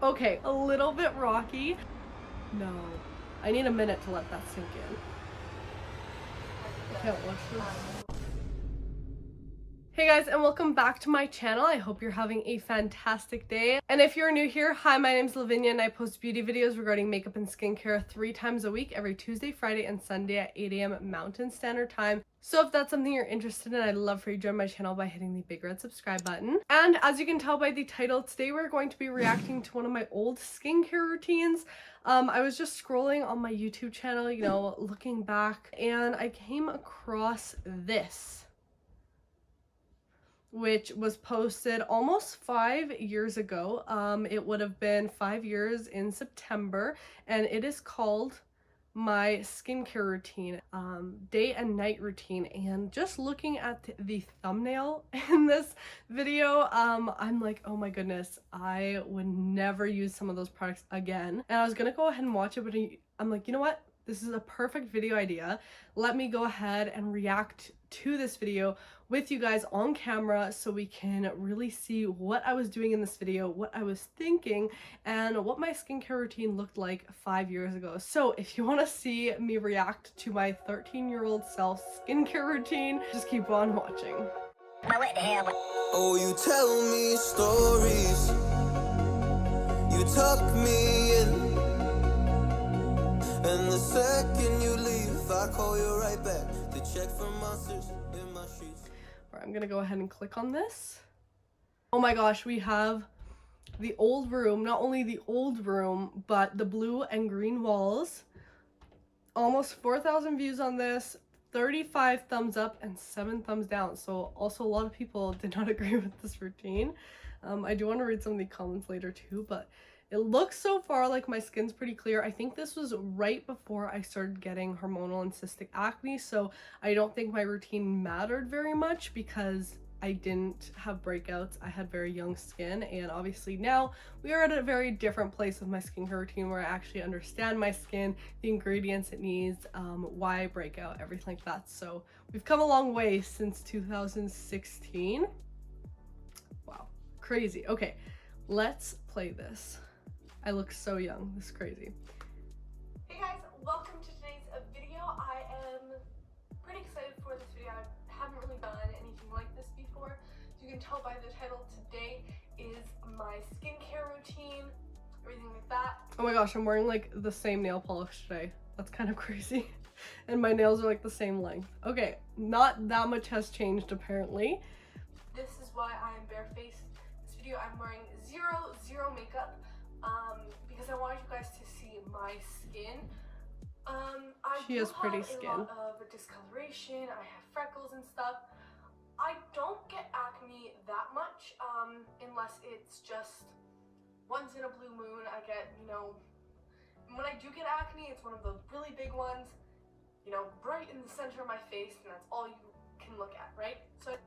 Okay, a little bit rocky. No, I need a minute to let that sink in. I can't watch this. Hey guys, and welcome back to my channel. I hope you're having a fantastic day. And if you're new here, hi, my name's Lavinia and I post beauty videos regarding makeup and skincare 3 times a week, every Tuesday, Friday, and Sunday at 8 a.m. Mountain Standard Time. So if that's something you're interested in, I'd love for you to join my channel by hitting the big red subscribe button. And as you can tell by the title, today we're going to be reacting to one of my old skincare routines. I was just scrolling on my YouTube channel, you know, looking back, and I came across this, which was posted almost 5 years ago. It would have been 5 years in September, and it is called my skincare routine, day and night routine. And just looking at the thumbnail in this video, I'm like, oh my goodness, I would never use some of those products again. And I was gonna go ahead and watch it, but I'm like, you know what? This is a perfect video idea. Let me go ahead and react to this video with you guys on camera so we can really see what I was doing in this video, what I was thinking, and what my skincare routine looked like 5 years ago. So if you want to see me react to my 13-year-old self skincare routine, just keep on watching. Oh, you tell me stories, you tuck me in, and the second you leave, I call you right back to check for monsters in my streets. Alright, I'm gonna go ahead and click on this. Oh my gosh, we have the old room, not only the old room, but the blue and green walls. Almost 4,000 views on this, 35 thumbs up and 7 thumbs down. So also a lot of people did not agree with this routine. I do want to read some of the comments later too, but it looks so far like my skin's pretty clear. I think this was right before I started getting hormonal and cystic acne, so I don't think my routine mattered very much because I didn't have breakouts. I had very young skin, and obviously now we are at a very different place with my skincare routine where I actually understand my skin, the ingredients it needs, why I break out, everything like that. So we've come a long way since 2016. Wow, crazy. Okay, let's play this. I look so young. This is crazy. Hey guys, welcome to today's video. I am pretty excited for this video. I haven't really done anything like this before. So you can tell by the title, today is my skincare routine, everything like that. Oh my gosh, I'm wearing like the same nail polish today. That's kind of crazy. And my nails are like the same length. Okay, not that much has changed apparently. This is why I am barefaced. This video I'm wearing zero makeup. Because I wanted you guys to see my skin. She has pretty skin. A lot of discoloration. I have freckles and stuff. I don't get acne that much, unless it's just once in a blue moon. I get, you know, when I do get acne, it's one of the really big ones, you know, right in the center of my face, and that's all you can look at, right? So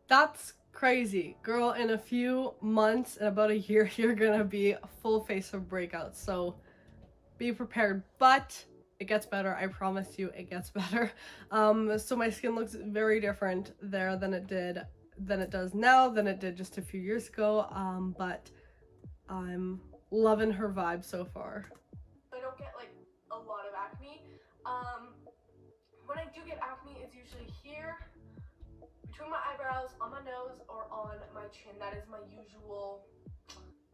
that's crazy, girl. In a few months, in about a year, you're gonna be a full face of breakouts, so be prepared. But it gets better, I promise you, it gets better. So my skin looks very different there than it does now, than it did just a few years ago. But I'm loving her vibe so far. I don't get like a lot of acne. When I do get acne, it's usually here, between my eyebrows, on my nose, or on my chin. That is my usual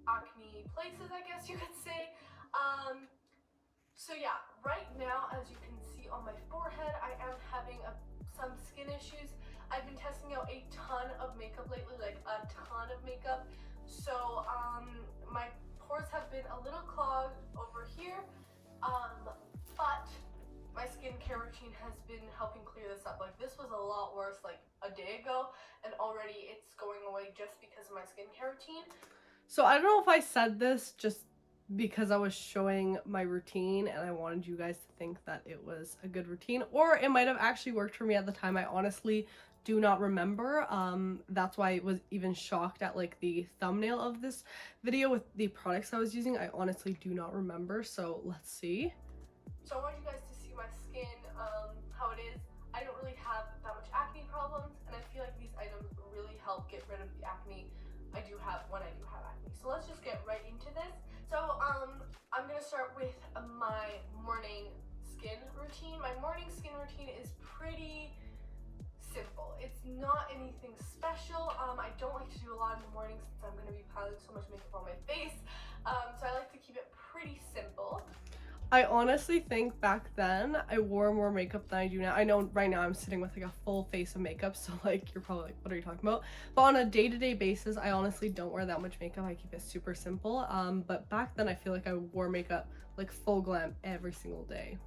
acne places, I guess you could say. So yeah, right now, as you can see on my forehead, I am having some skin issues. I've been testing out a ton of makeup lately, like a ton of makeup. So my pores have been a little clogged over here, but my skincare routine has been helping clear this up. Like, this was a lot worse like a day ago, and already it's going away just because of my skincare routine. So I don't know if I said this just because I was showing my routine and I wanted you guys to think that it was a good routine, or it might have actually worked for me at the time. I honestly do not remember. That's why I was even shocked at like the thumbnail of this video with the products I was using. I honestly do not remember, so let's see. So I want you guys to see my skin, how it is. I don't really have that much acne problems, and I feel like these items really help get rid of the acne I do have when I do have acne. So let's just get right into this. start with my morning skin routine. My morning skin routine is pretty simple. It's not anything special. I don't like to do a lot in the morning since I'm going to be piling so much makeup on my face. So I like to keep it pretty simple. I honestly think back then I wore more makeup than I do now. I know right now I'm sitting with like a full face of makeup, so like you're probably like, what are you talking about? But on a day-to-day basis, I honestly don't wear that much makeup. I keep it super simple. But back then I feel like I wore makeup like full glam every single day.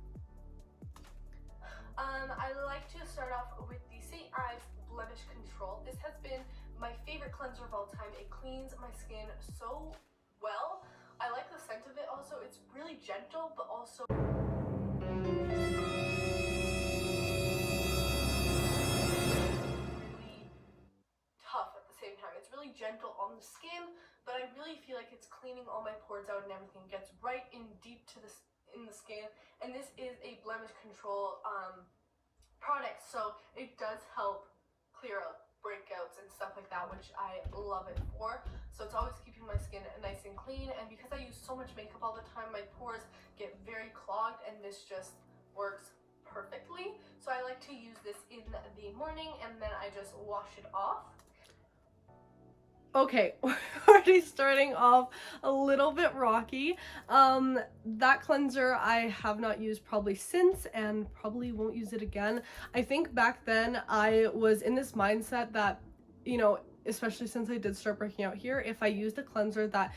I like to start off with the St. Ives Blemish Control. This has been my favorite cleanser of all time. It cleans my skin so well. I like the scent of it also. It's really gentle, but also really tough at the same time. It's really gentle on the skin, but I really feel like it's cleaning all my pores out and everything. It gets right in deep to in the skin. And this is a blemish control product, so it does help clear up breakouts and stuff like that, which I love it for. So it's always keeping my skin nice and clean, and because I use so much makeup all the time, my pores get very clogged, and this just works perfectly. So I like to use this in the morning, and then I just wash it off. Okay, we're already starting off a little bit rocky. That cleanser I have not used probably since, and probably won't use it again. I think back then I was in this mindset that, you know, especially since I did start breaking out here, if I used a cleanser that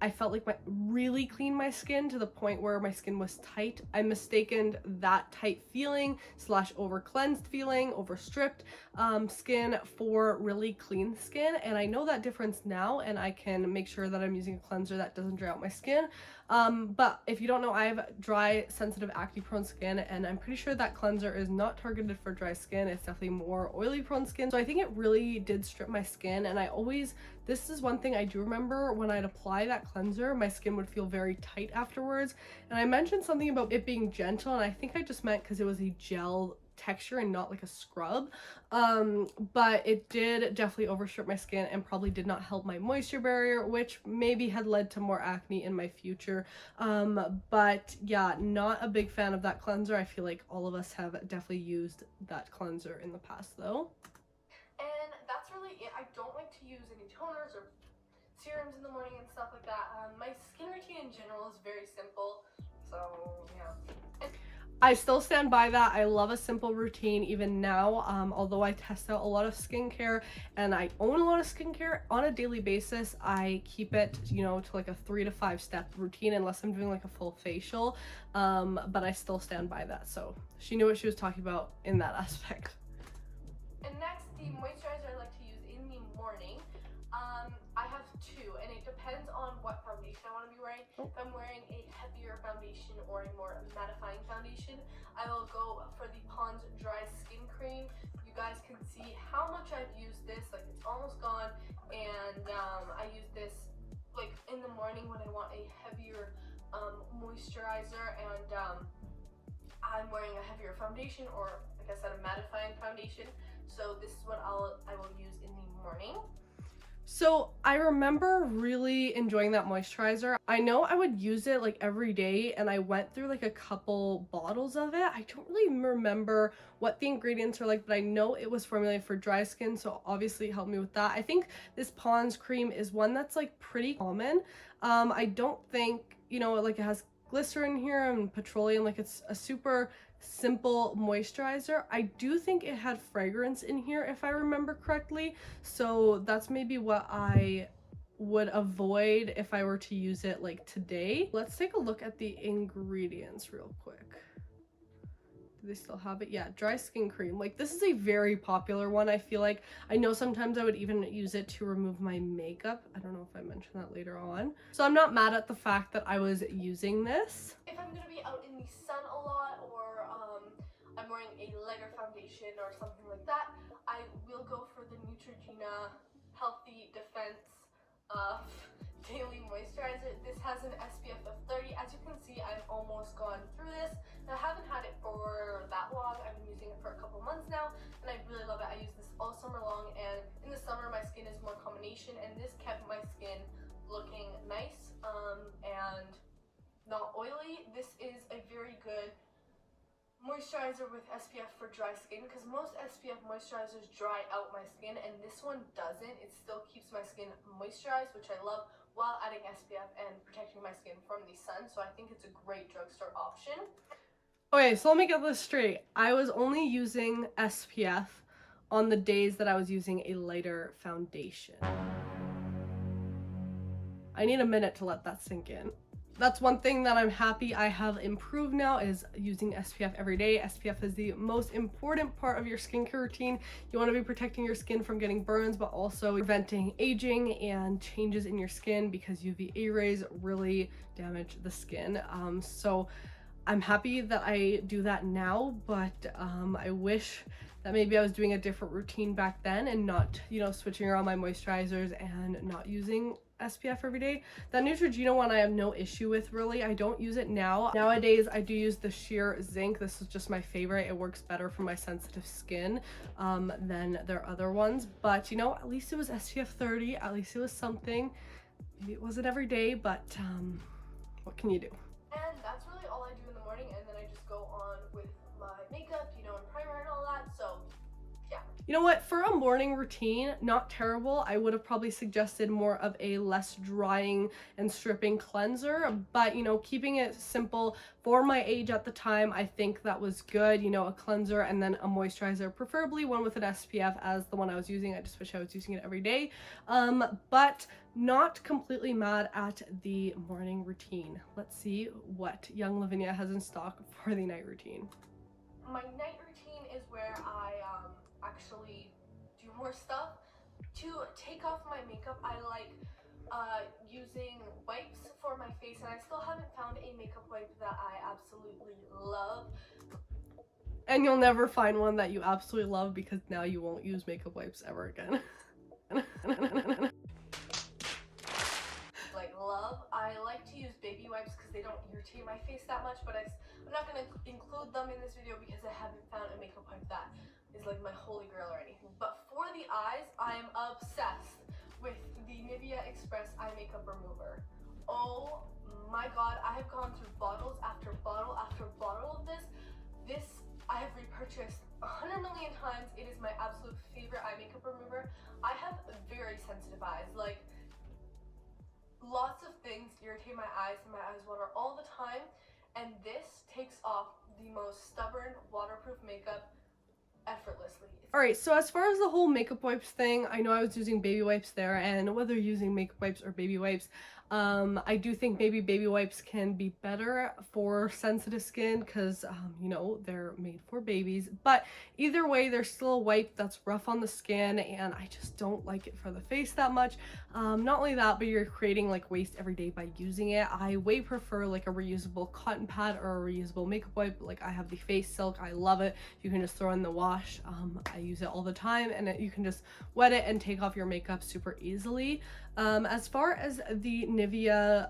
I felt like really cleaned my skin to the point where my skin was tight, I mistaken that tight feeling / over cleansed feeling, over stripped skin for really clean skin, and I know that difference now, and I can make sure that I'm using a cleanser that doesn't dry out my skin. But if you don't know, I have dry, sensitive, acne prone skin, and I'm pretty sure that cleanser is not targeted for dry skin. It's definitely more oily prone skin. So I think it really did strip my skin, and this is one thing I do remember: when I'd apply that cleanser, my skin would feel very tight afterwards. And I mentioned something about it being gentle, and I think I just meant because it was a gel texture and not like a scrub, but it did definitely overstrip my skin and probably did not help my moisture barrier, which maybe had led to more acne in my future. But yeah, not a big fan of that cleanser. I feel like all of us have definitely used that cleanser in the past though. And that's really it. I don't like to use any toners or serums in the morning and stuff like that. My skin routine in general is very simple, so yeah. I still stand by that. I love a simple routine even now, although I test out a lot of skincare and I own a lot of skincare on a daily basis. I keep it, you know, to like a 3 to 5 step routine unless I'm doing like a full facial, but I still stand by that. So she knew what she was talking about in that aspect. And next, the moisturizer I like to use in the morning. I have two, and it depends on what foundation I want to be wearing. If I'm wearing a heavier foundation or a more mattifying foundation, I will go for the Pond's Dry Skin Cream. You guys can see how much I've used this, like it's almost gone, and I use this like in the morning when I want a heavier moisturizer, and I'm wearing a heavier foundation, or like I said, a mattifying foundation. So this is what I will use in the morning. So I remember really enjoying that moisturizer. I know I would use it like every day, and I went through like a couple bottles of it. I don't really remember what the ingredients are like, but I know it was formulated for dry skin, so obviously it helped me with that. I think this Pond's cream is one that's like pretty common. I don't think, you know, like it has glycerin here and petroleum, like it's a super simple moisturizer. I do think it had fragrance in here if I remember correctly, so that's maybe what I would avoid if I were to use it like today. Let's take a look at the ingredients real quick. Do they still have it? Yeah, dry skin cream. Like this is a very popular one. I feel like I know sometimes I would even use it to remove my makeup. I don't know if I mentioned that later on. So I'm not mad at the fact that I was using this. If I'm gonna be out in the sun a lot, or I'm wearing a lighter foundation or something like that, I will go for the Neutrogena Healthy Defense Daily Moisturizer. This has an SPF of 30. As you can see, I've almost gone through this. And I haven't had it for that long. I've been using it for a couple months now, and I really love it. I use this all summer long, and in the summer my skin is more combination, and this kept my skin looking nice. And moisturizer with SPF for dry skin, because most SPF moisturizers dry out my skin, and this one doesn't. It still keeps my skin moisturized, which I love, while adding SPF and protecting my skin from the sun. So I think it's a great drugstore option. Okay, so let me get this straight. I was only using SPF on the days that I was using a lighter foundation. I need a minute to let that sink in. That's one thing that I'm happy I have improved now, is using SPF every day. SPF is the most important part of your skincare routine. You want to be protecting your skin from getting burns, but also preventing aging and changes in your skin, because UVA rays really damage the skin. So I'm happy that I do that now, but I wish that maybe I was doing a different routine back then and not, you know, switching around my moisturizers and not using SPF every day. That Neutrogena one I have no issue with, really. I don't use it now. Nowadays I do use the Sheer Zinc. This is just my favorite. It works better for my sensitive skin than their other ones, but you know, at least it was SPF 30. At least it was something. Maybe it wasn't every day, but what can you do? And that's really all I do in the morning, and then I just go on with my makeup, you know, and primer and all that. So yeah. You know what, for a morning routine, not terrible. I would have probably suggested more of a less drying and stripping cleanser, but you know, keeping it simple for my age at the time, I think that was good. You know, a cleanser and then a moisturizer, preferably one with an SPF as the one I was using. I just wish I was using it every day. But not completely mad at the morning routine. Let's see what young Lavinia has in stock for the night routine. My night routine is where I actually do more stuff. To take off my makeup, I like using wipes for my face, and I still haven't found a makeup wipe that I absolutely love. And you'll never find one that you absolutely love, because now you won't use makeup wipes ever again. I like to use baby wipes because they don't irritate my face that much, but I'm not going to include them in this video because I haven't found a makeup wipe that is like my holy grail or anything. But for the eyes, I am obsessed with the Nivea Express Eye Makeup Remover. Oh my god, I have gone through bottles after bottle after bottle of this. This I have repurchased 100 million times. It is my absolute favorite eye makeup remover. I have very sensitive eyes. Like, lots of things irritate my eyes and my eyes water all the time, and this takes off the most stubborn waterproof makeup effortlessly. Alright, so as far as the whole makeup wipes thing, I know I was using baby wipes there, and whether using makeup wipes or baby wipes, I do think maybe baby wipes can be better for sensitive skin because, you know, they're made for babies. But either way, there's still a wipe that's rough on the skin, and I just don't like it for the face that much. Not only that, but you're creating like waste every day by using it. I way prefer like a reusable cotton pad or a reusable makeup wipe. Like, I have the Face Silk. I love it. You can just throw in the wash. I use it all the time, and you can just wet it and take off your makeup super easily. As far as the Nivea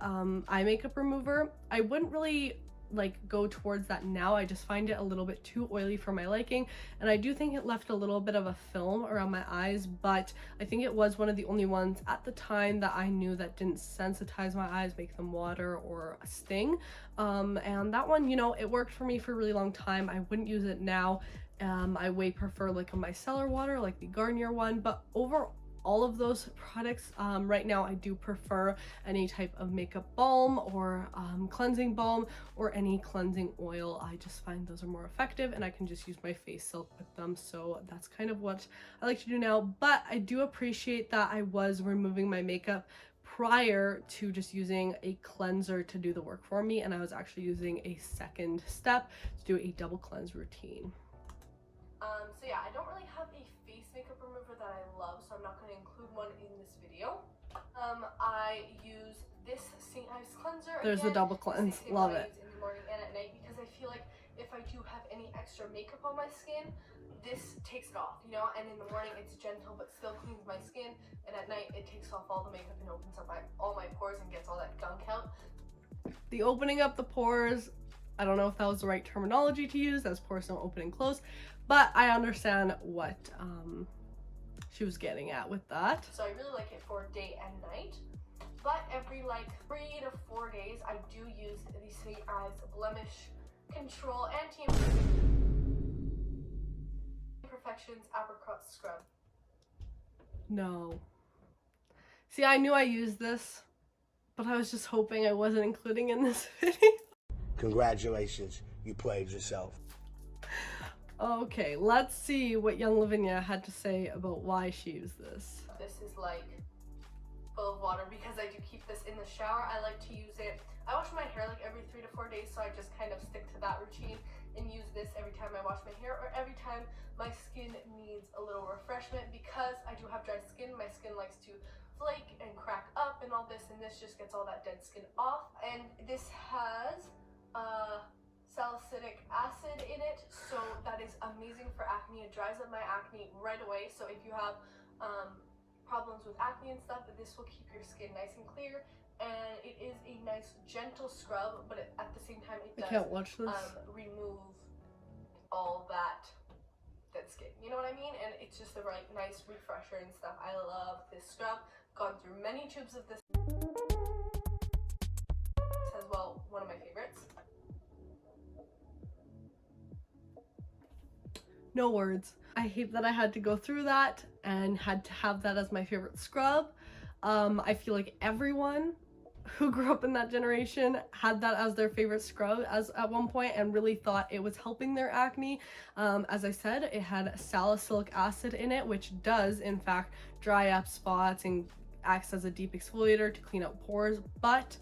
eye makeup remover, I wouldn't really like go towards that now. I just find it a little bit too oily for my liking, and I do think it left a little bit of a film around my eyes, but I think it was one of the only ones at the time that I knew that didn't sensitize my eyes, make them water or sting. And that one, you know, it worked for me for a really long time. I wouldn't use it now. I way prefer like a micellar water, like the Garnier one, but overall, all of those products, right now I do prefer any type of makeup balm or cleansing balm or any cleansing oil. I just find those are more effective, and I can just use my Face Silk with them. So that's kind of what I like to do now. But I do appreciate that I was removing my makeup prior to just using a cleanser to do the work for me, and I was actually using a second step to do a double cleanse routine. So yeah, I don't really have a face makeup remover that I love, so I'm not going to include one in this video. I use this St. Ives cleanser. There's the double cleanse. Love it. In the morning and at night, because I feel like if I do have any extra makeup on my skin, this takes it off, you know. And in the morning it's gentle but still cleans my skin, and at night it takes off all the makeup and opens up all my pores and gets all that gunk out. The opening up the pores, I don't know if that was the right terminology to use, as pores don't open and close, but I understand what she was getting at with that. So I really like it for day and night. But every like 3 to 4 days, I do use the St. Ives Blemish Control Anti-Inflammatory. Perfections Apricot Scrub. No. See, I knew I used this, but I was just hoping I wasn't including in this video. Congratulations, you played yourself. Okay, let's see what young Lavinia had to say about why she used this. This is like full of water because I do keep this in the shower. I like to use it. I wash my hair like every 3 to 4 days, so I just kind of stick to that routine and use this every time I wash my hair or every time my skin needs a little refreshment. Because I do have dry skin, my skin likes to flake and crack up and all this, and this just gets all that dead skin off. And this has salicylic acid in it, so that is amazing for acne. It dries up my acne right away, so if you have problems with acne and stuff, this will keep your skin nice and clear. And it is a nice gentle scrub, but at the same time it does I can't watch this. remove all that dead skin, you know what I mean? And it's just a right nice refresher and stuff. I love this scrub. Gone through many tubes of this as well, one of my favorites. No words. I hate that I had to go through that and had to have that as my favorite scrub. I feel like everyone who grew up in that generation had that as their favorite scrub at one point and really thought it was helping their acne. As I said, it had salicylic acid in it, which does in fact dry up spots and acts as a deep exfoliator to clean out pores. But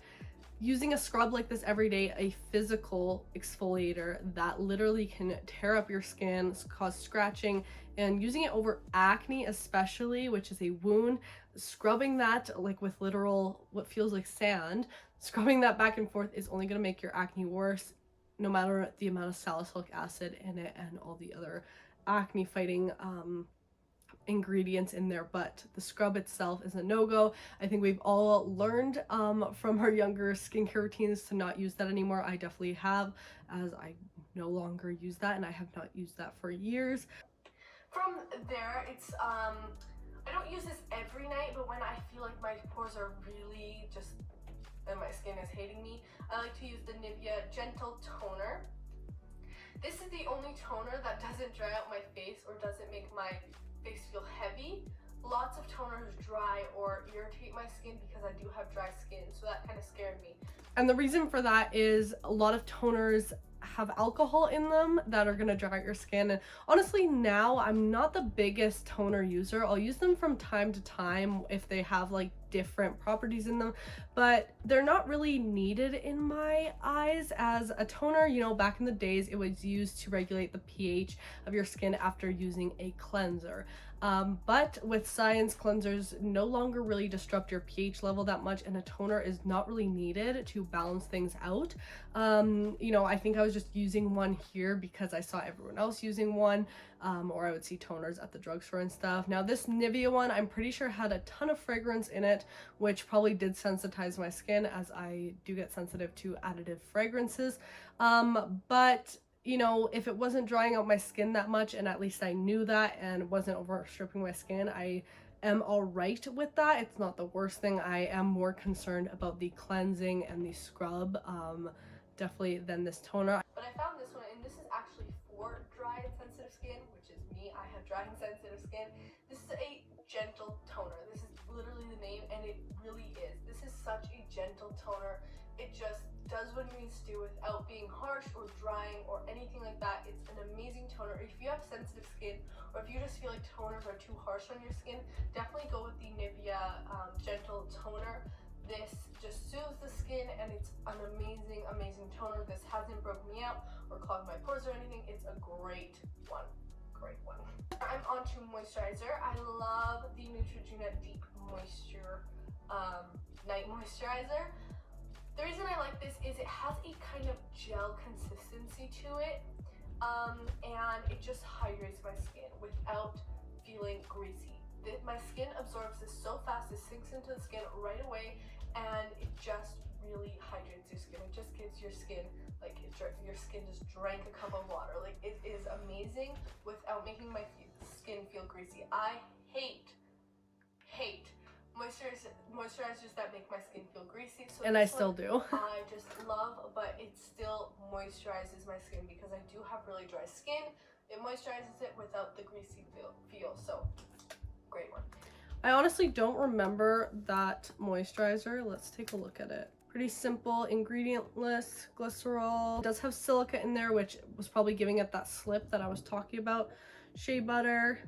using a scrub like this every day, a physical exfoliator that literally can tear up your skin, cause scratching, and using it over acne especially, which is a wound, scrubbing that like with literal what feels like sand, scrubbing that back and forth is only going to make your acne worse, no matter the amount of salicylic acid in it and all the other acne fighting ingredients in there. But the scrub itself is a no-go. I think we've all learned from our younger skincare routines to not use that anymore. I definitely have, as I no longer use that, and I have not used that for years. From there, it's I don't use this every night, but when I feel like my pores are really just and my skin is hating me, I like to use the Nivea Gentle Toner. This is the only toner that doesn't dry out my face or doesn't make my face feel heavy. Lots of toners dry or irritate my skin because I do have dry skin, so that kind of scared me. And the reason for that is a lot of toners have alcohol in them that are going to dry out your skin. And honestly, now I'm not the biggest toner user. I'll use them from time to time if they have like different properties in them, but they're not really needed in my eyes as a toner. You know, back in the days it was used to regulate the pH of your skin after using a cleanser. But with science, cleansers no longer really disrupt your pH level that much, and a toner is not really needed to balance things out. You know, I think I was just using one here because I saw everyone else using one, or I would see toners at the drugstore and stuff. Now this Nivea one, I'm pretty sure had a ton of fragrance in it, which probably did sensitize my skin, as I do get sensitive to additive fragrances. But you know, if it wasn't drying out my skin that much, and at least I knew that and wasn't over stripping my skin, I am all right with that. It's not the worst thing. I am more concerned about the cleansing and the scrub, definitely, than this toner. But I found this one, and this is actually for dry and sensitive skin, which is me. I have dry and sensitive skin. This is a gentle toner. This is literally the name, and it really is. This is such a gentle toner. It just does what it needs to do without being harsh or drying or anything like that. It's an amazing toner. If you have sensitive skin, or if you just feel like toners are too harsh on your skin, definitely go with the Nivea Gentle Toner. This just soothes the skin, and it's an amazing, amazing toner. This hasn't broken me out or clogged my pores or anything. It's a great one. Great one. I'm on to moisturizer. I love the Neutrogena Deep Moisture Night Moisturizer. The reason I like this is it has a kind of gel consistency to it, and it just hydrates my skin without feeling greasy. My skin absorbs this so fast, it sinks into the skin right away, and it just really hydrates your skin. It just gives your skin, like, your skin just drank a cup of water. Like, it is amazing without making my skin feel greasy. I hate moisturizers that make my skin feel greasy. So And I still do. I just love, but it still moisturizes my skin because I do have really dry skin. It moisturizes it without the greasy feel. So great one. I honestly don't remember that moisturizer. Let's take a look at it. Pretty simple, ingredient list, glycerol. It does have silica in there, which was probably giving it that slip that I was talking about. Shea butter.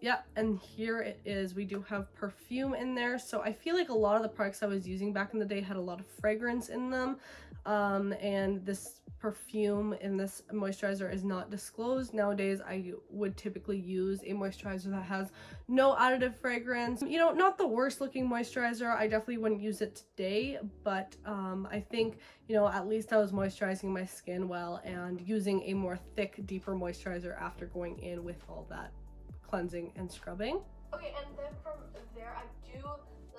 Yeah, and here it is. We do have perfume in there. So I feel like a lot of the products I was using back in the day had a lot of fragrance in them. And this perfume in this moisturizer is not disclosed. Nowadays, I would typically use a moisturizer that has no additive fragrance. You know, not the worst looking moisturizer. I definitely wouldn't use it today, but I think, you know, at least I was moisturizing my skin well and using a more thick, deeper moisturizer after going in with all that cleansing and scrubbing. Okay, and then from there, I do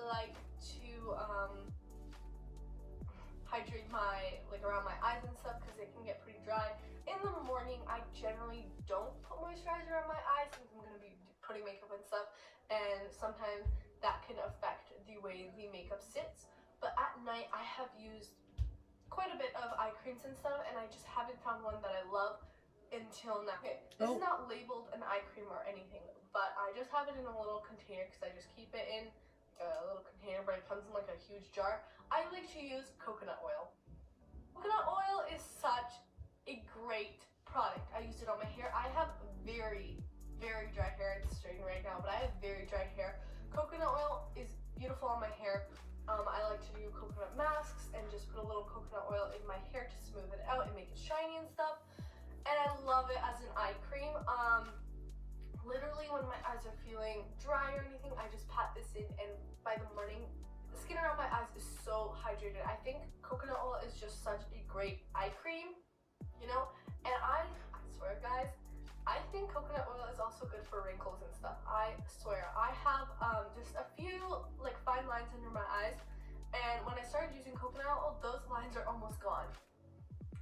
like to hydrate my, like around my eyes and stuff, because they can get pretty dry. In the morning, I generally don't put moisturizer on my eyes since I'm going to be putting makeup and stuff, and sometimes that can affect the way the makeup sits. But at night, I have used quite a bit of eye creams and stuff, and I just haven't found one that I love until now. Okay, this is not labeled an eye cream or anything, but I just have it in a little container because I just keep it in a little container, but it comes in like a huge jar. I like to use coconut oil. Coconut oil is such a great product. I use it on my hair. I have very, very dry hair. It's straightened right now, but I have very dry hair. Coconut oil is beautiful on my hair. I like to do coconut masks and just put a little coconut oil in my hair to smooth it out and make it shiny and stuff. And I love it as an eye cream. Literally when my eyes are feeling dry or anything, I just pat this in, and by the morning, the skin around my eyes is so hydrated. I think coconut oil is just such a great eye cream, you know? And I swear guys, I think coconut oil is also good for wrinkles and stuff. I swear. I have just a few like fine lines under my eyes, and when I started using coconut oil, those lines are almost gone.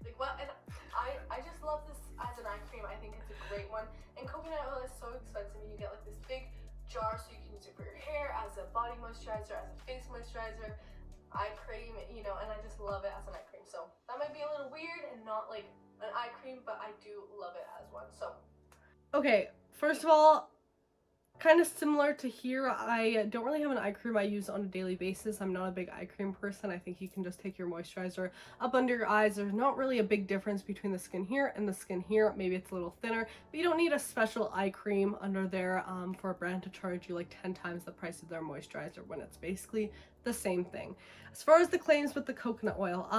Like what? And I just love this as an eye cream. I think it's a great one. And coconut oil is so expensive, and you get like this big jar so you can use it for your hair, as a body moisturizer, as a face moisturizer, eye cream, you know, and I just love it as an eye cream. So that might be a little weird and not like an eye cream, but I do love it as one. So okay, first of all, kind of similar to here, I don't really have an eye cream I use on a daily basis. I'm not a big eye cream person. I think you can just take your moisturizer up under your eyes. There's not really a big difference between the skin here and the skin here. Maybe it's a little thinner, but you don't need a special eye cream under there for a brand to charge you like 10 times the price of their moisturizer when it's basically the same thing. As far as the claims with the coconut oil,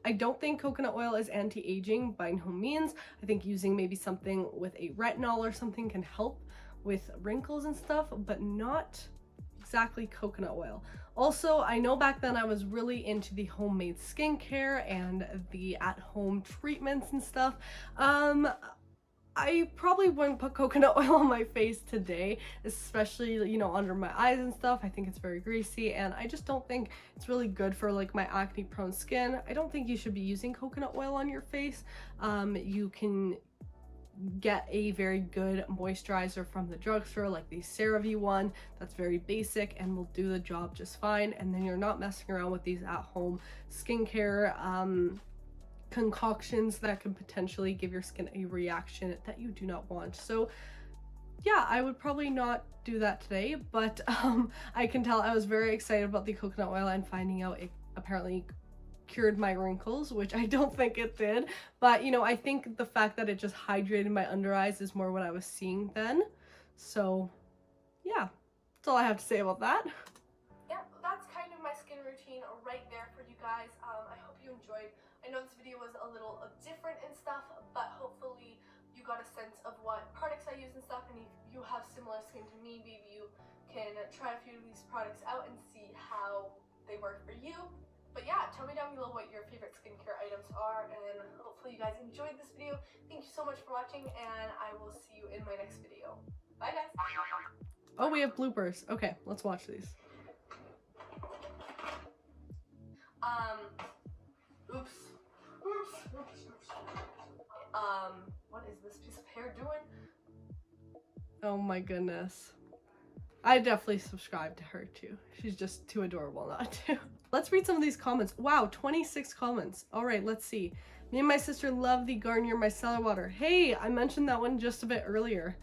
I don't think coconut oil is anti-aging by no means. I think using maybe something with a retinol or something can help with wrinkles and stuff, but not exactly coconut oil. Also, I know back then I was really into the homemade skincare and the at-home treatments and stuff. I probably wouldn't put coconut oil on my face today, especially, you know, under my eyes and stuff. I think it's very greasy, and I just don't think it's really good for like my acne prone skin. I don't think you should be using coconut oil on your face. You can get a very good moisturizer from the drugstore, like the CeraVe one that's very basic and will do the job just fine, and then you're not messing around with these at-home skincare concoctions that can potentially give your skin a reaction that you do not want. So yeah, I would probably not do that today, but I can tell I was very excited about the coconut oil and finding out it apparently cured my wrinkles, which I don't think it did, but you know, I think the fact that it just hydrated my under eyes is more what I was seeing then. So yeah, that's all I have to say about that. yeah, that's kind of my skin routine right there for you guys. I hope you enjoyed. I know this video was a little different and stuff, but hopefully you got a sense of what products I use and stuff, and if you have similar skin to me, maybe you can try a few of these products out and see how they work for you. But yeah, tell me down below what your favorite skincare items are, and hopefully you guys enjoyed this video. Thank you so much for watching, and I will see you in my next video. Bye guys! Oh, we have bloopers. Okay, let's watch these. Oops. What is this piece of hair doing? Oh my goodness. I definitely subscribe to her too. She's just too adorable not to. Let's read some of these comments. Wow, 26 comments. All right, let's see. Me and my sister love the Garnier micellar water. Hey, I mentioned that one just a bit earlier.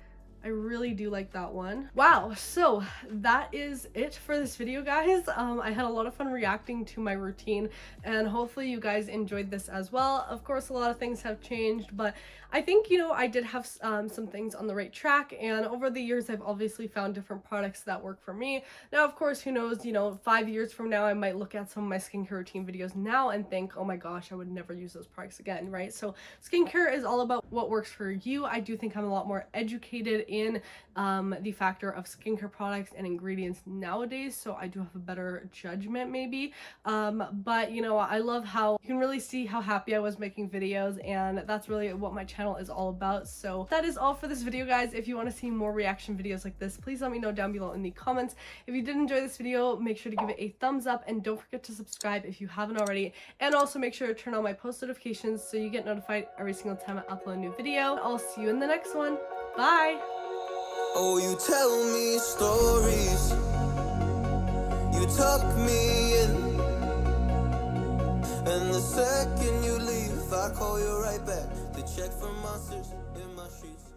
I really do like that one. Wow, so that is it for this video, guys. I had a lot of fun reacting to my routine, and hopefully you guys enjoyed this as well. Of course, a lot of things have changed, but I think, you know, I did have some things on the right track, and over the years I've obviously found different products that work for me. Now, of course, who knows, you know, 5 years from now I might look at some of my skincare routine videos now and think, oh my gosh, I would never use those products again, right? So skincare is all about what works for you. I do think I'm a lot more educated in the factor of skincare products and ingredients nowadays, so I do have a better judgment maybe. But you know, I love how you can really see how happy I was making videos, and that's really what my channel is all about. So that is all for this video, guys. If you want to see more reaction videos like this, please let me know down below in the comments. If you did enjoy this video, make sure to give it a thumbs up, and don't forget to subscribe if you haven't already, and also make sure to turn on my post notifications so you get notified every single time I upload a new video. I'll see you in the next one. Bye! Oh, you tell me stories, you tuck me in, and the second you leave, I call you right back to check for monsters in my streets.